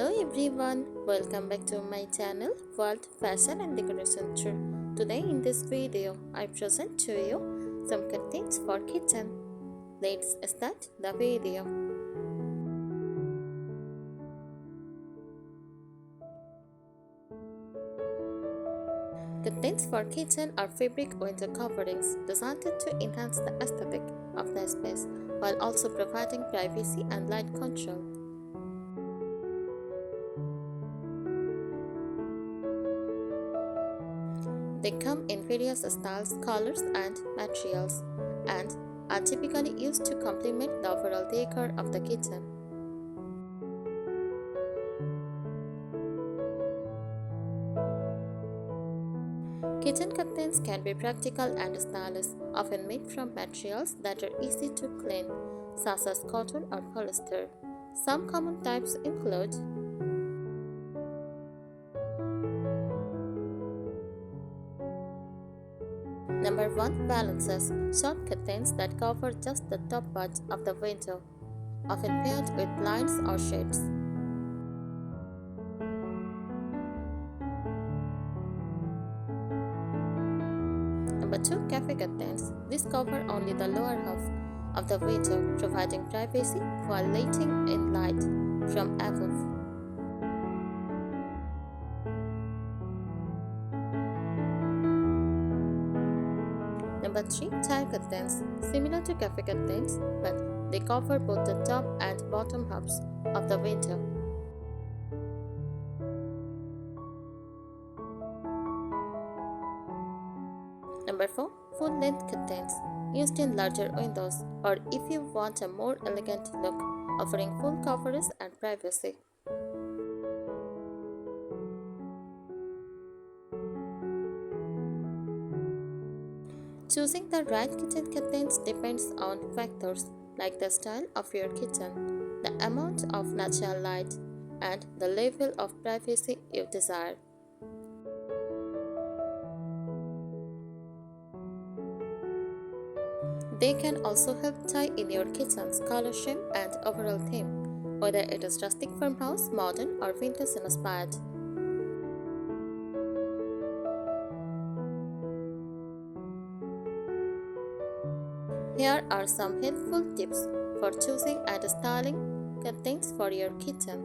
Hello everyone, welcome back to my channel World Fashion and Decoration Tour. Today in this video, I present to you some contents for kitchen. Let's start the video. Contents for kitchen are fabric window coverings designed to enhance the aesthetic of the space while also providing privacy and light control. They come in various styles, colors, and materials, and are typically used to complement the overall decor of the kitchen. Kitchen curtains can be practical and stylish, often made from materials that are easy to clean, such as cotton or polyester. Some common types include Number 1. Valances, short curtains that cover just the top part of the window, often paired with blinds or shades. Number 2. Cafe curtains. These cover only the lower half of the window, providing privacy while letting in light from above. Number 3. Tile curtains. Similar to cafe curtains, but they cover both the top and bottom halves of the window. Number 4. Full-length curtains, used in larger windows or if you want a more elegant look, offering full coverage and privacy. Choosing the right kitchen curtains depends on factors like the style of your kitchen, the amount of natural light, and the level of privacy you desire. They can also help tie in your kitchen's color scheme and overall theme, whether it is rustic farmhouse, modern, or vintage inspired. Here are some helpful tips for choosing and styling curtains for your kitchen.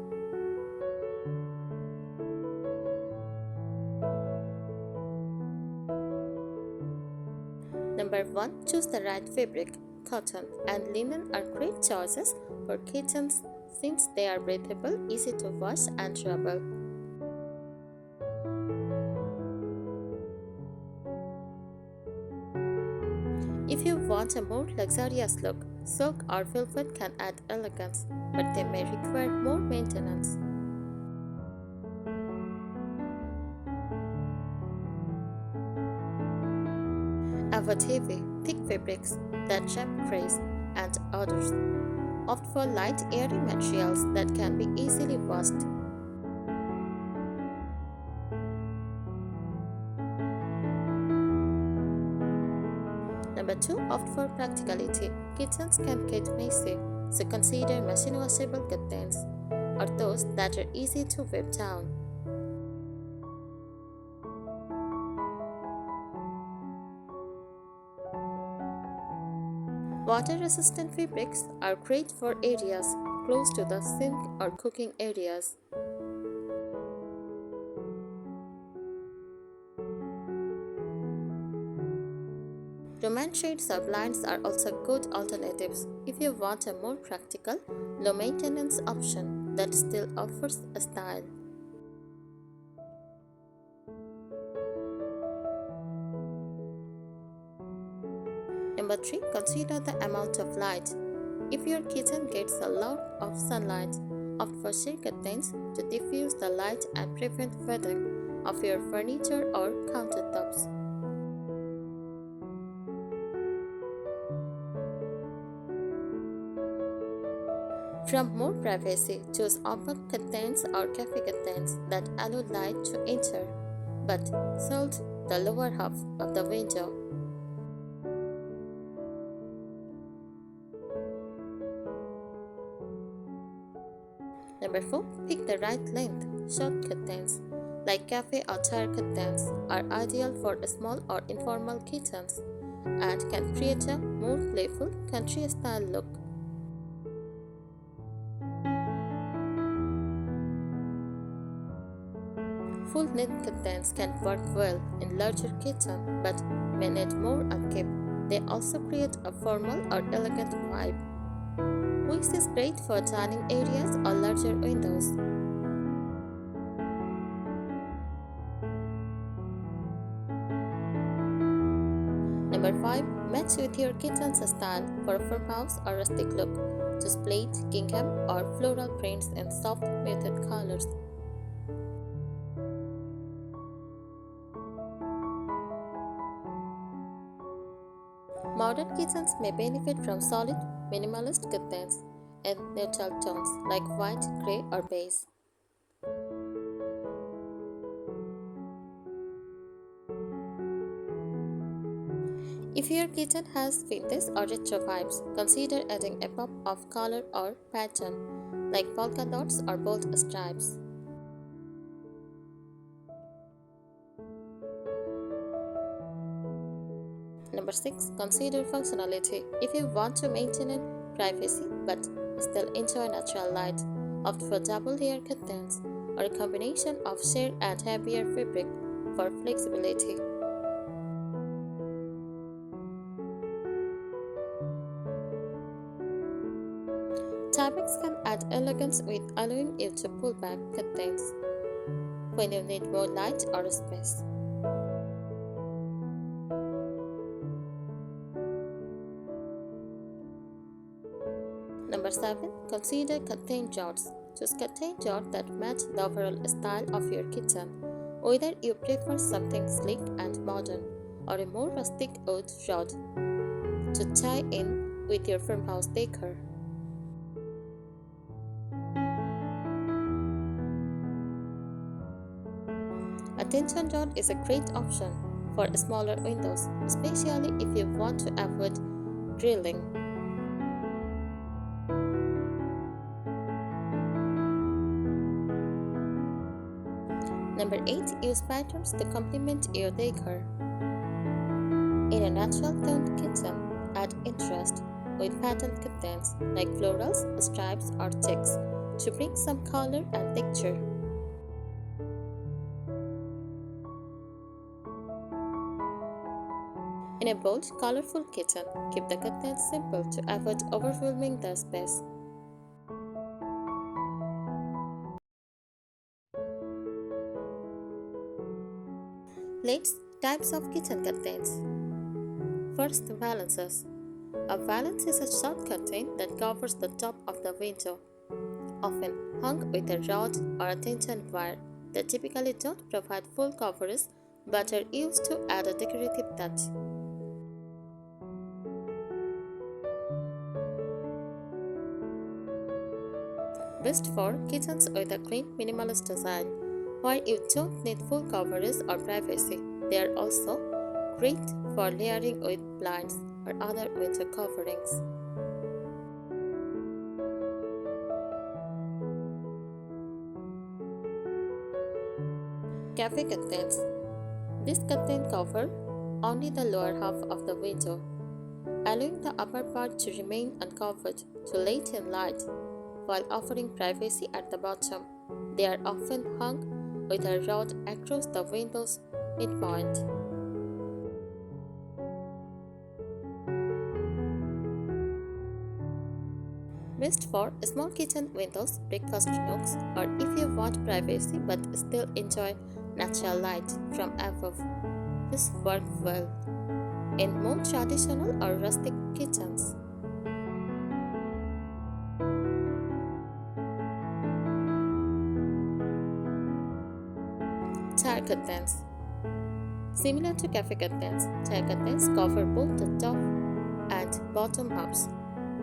Number 1. Choose the right fabric. Cotton and linen are great choices for kitchens since they are breathable, easy to wash, and durable. If you want a more luxurious look, silk or velvet can add elegance, but they may require more maintenance. Avoid heavy, thick fabrics that trap grease and odors. Opt for light, airy materials that can be easily washed. Number 2. Opt for practicality. Kitchens can get messy, so consider machine washable curtains or those that are easy to whip down. Water-resistant fabrics are great for areas close to the sink or cooking areas. Romance shades or blinds are also good alternatives if you want a more practical, low-maintenance option that still offers a style. Number 3. Consider the amount of light. If your kitchen gets a lot of sunlight, opt for shade curtains to diffuse the light and prevent fading of your furniture or countertops. From more privacy, choose open curtains or cafe curtains that allow light to enter, but shield the lower half of the window. Number 4. Pick the right length. Short curtains, like cafe or chair curtains, are ideal for small or informal kitchens and can create a more playful country style look. Full knit curtains can work well in larger kitchens but may need more upkeep. They also create a formal or elegant vibe. Which is great for dining areas or larger windows. Number 5. Match with your kitchen's style for a farmhouse or rustic look. Choose plaid, gingham, or floral prints in soft, muted colors. Modern kitchens may benefit from solid, minimalist curtains in neutral tones like white, grey, or beige. If your kitchen has vintage or retro vibes, consider adding a pop of color or pattern like polka dots or bold stripes. Number 6. Consider functionality. If you want to maintain privacy but still enjoy natural light, opt for double layer curtains or a combination of sheer and heavier fabric for flexibility. Fabrics can add elegance with allowing you to pull back curtains when you need more light or space. Number 7. Consider curtain jars. Choose curtain jars that match the overall style of your kitchen, whether you prefer something sleek and modern or a more rustic wood rod to tie in with your farmhouse decor. A tension rod is a great option for smaller windows, especially if you want to avoid drilling. Number 8. Use patterns to complement your decor. In a natural toned kitchen, add interest with patterned curtains like florals, stripes, or checks to bring some color and texture. In a bold, colorful kitchen, keep the curtains simple to avoid overwhelming the space. Let's types of kitchen curtains. First, valances. A valance is a short curtain that covers the top of the window, often hung with a rod or a tension wire. They typically don't provide full coverage but are used to add a decorative touch. Best for kitchens with a clean, minimalist design. While you don't need full coverage or privacy, they are also great for layering with blinds or other window coverings. Cafe curtains. This curtain cover only the lower half of the window, allowing the upper part to remain uncovered to let in light while offering privacy at the bottom. They are often hung with a rod across the window's midpoint. Best for small kitchen windows, breakfast nooks, or if you want privacy but still enjoy natural light from above. This works well in more traditional or rustic kitchens. Chair curtains. Similar to cafe curtains, chair curtains cover both the top and bottom halves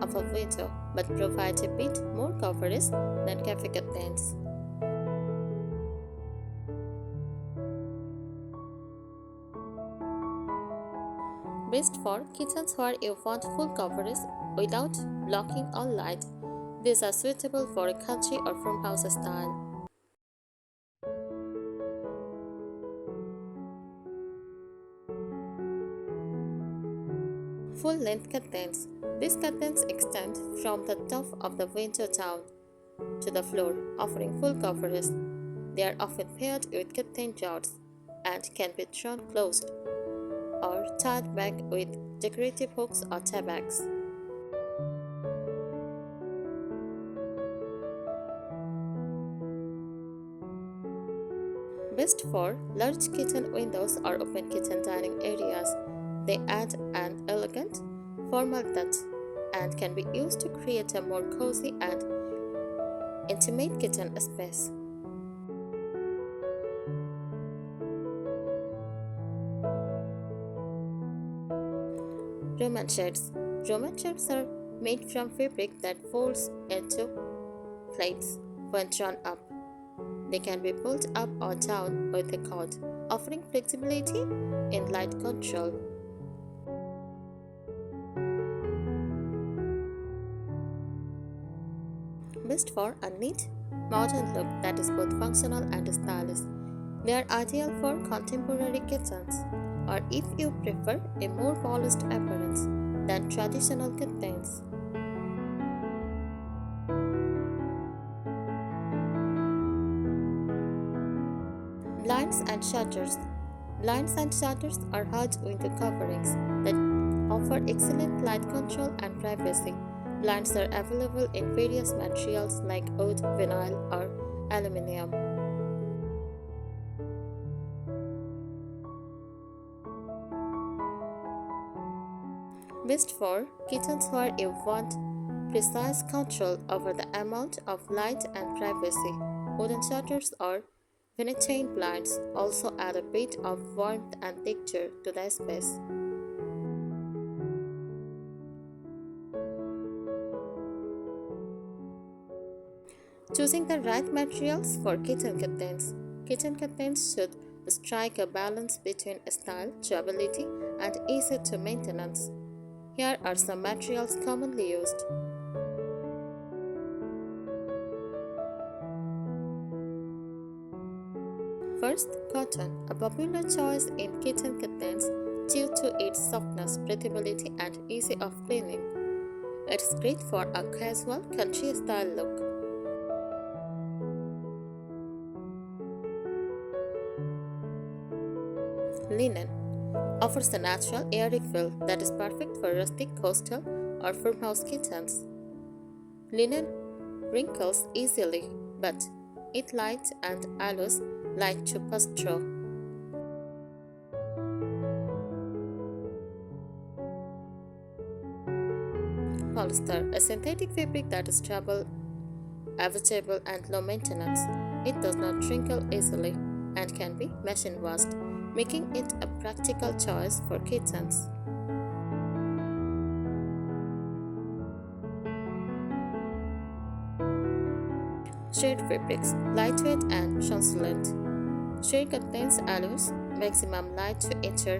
of a window but provide a bit more coverage than cafe curtains. Best for kitchens where you want full coverage without blocking all light. These are suitable for a country or farmhouse style. Full-length curtains. These curtains extend from the top of the window down to the floor, offering full coverage. They are often paired with curtain rods and can be drawn closed or tied back with decorative hooks or tabbacks. Best for large kitchen windows or open kitchen dining areas. They add an elegant, formal touch and can be used to create a more cozy and intimate kitchen space. Roman shades. Roman shades are made from fabric that folds into plaits when drawn up. They can be pulled up or down with a cord, offering flexibility in light control. Best for a neat, modern look that is both functional and stylish. They are ideal for contemporary kitchens, or if you prefer a more polished appearance than traditional curtains. Blinds and shutters. Blinds and shutters are hard window coverings that offer excellent light control and privacy. Blinds are available in various materials like wood, vinyl, or aluminum. Best for kitchens where you want precise control over the amount of light and privacy. Wooden shutters or Venetian blinds also add a bit of warmth and texture to the space. Choosing the right materials for kitchen curtains. Kitchen curtains should strike a balance between style, durability, and easy to maintenance. Here are some materials commonly used. First, cotton, a popular choice in kitchen curtains due to its softness, breathability, and ease of cleaning. It's great for a casual country style look. Linen offers a natural, airy feel that is perfect for rustic, coastal, or farmhouse kitchens. Linen wrinkles easily, but it light and allows light to pass through. Polyester, a synthetic fabric that is durable, adjustable, and low maintenance. It does not wrinkle easily and can be machine washed, making it a practical choice for kitchens. Shade fabrics, lightweight and translucent. Shade contains allows maximum light to enter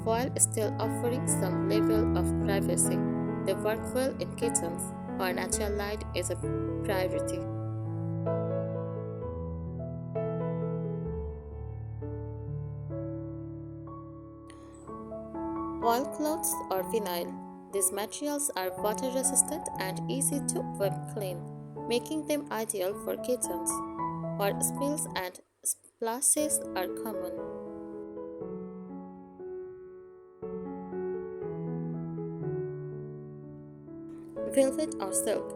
while still offering some level of privacy. They work well in kitchens where natural light is a priority. Oilcloths or vinyl. These materials are water resistant and easy to wipe clean, making them ideal for kitchens where spills and splashes are common. Velvet or silk.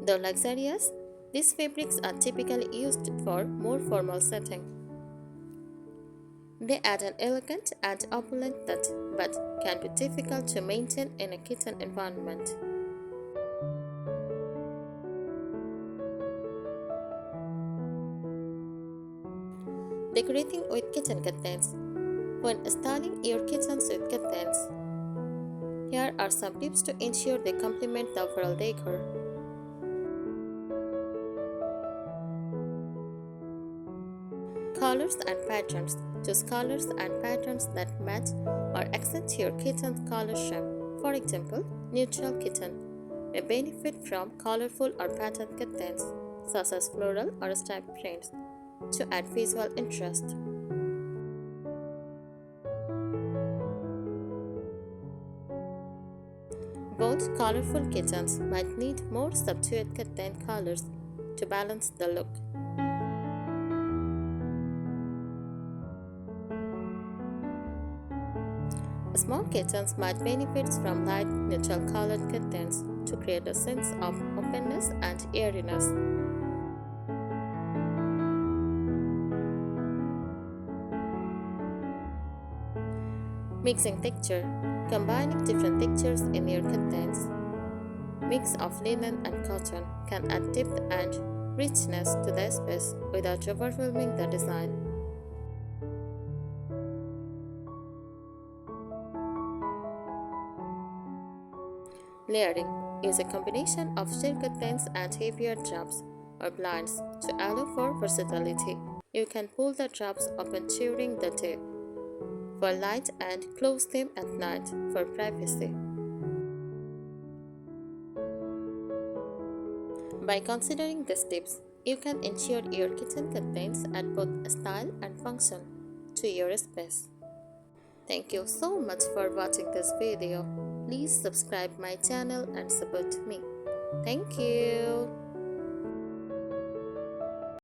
Though luxurious, these fabrics are typically used for more formal settings. They add an elegant and opulent touch but can be difficult to maintain in a kitchen environment. Decorating with kitchen curtains. When styling your kitchens with curtains, here are some tips to ensure they complement the overall decor. Colors and patterns. Choose colors and patterns that match or accent your kitchen's color scheme. For example, neutral kitchen may benefit from colorful or patterned curtains, such as floral or striped prints, to add visual interest. Bold, colorful kitchens might need more subdued curtain colors to balance the look. Small kitchens might benefit from light, neutral colored curtains to create a sense of openness and airiness. Mixing texture, combining different textures in your curtains. Mix of linen and cotton can add depth and richness to the space without overwhelming the design. Layering, use a combination of sheer curtains and heavier drapes or blinds to allow for versatility. You can pull the drapes open during the day for light and close them at night for privacy. By considering these tips, you can ensure your kitchen curtains add both style and function to your space. Thank you so much for watching this video. Please subscribe my channel and support me. Thank you.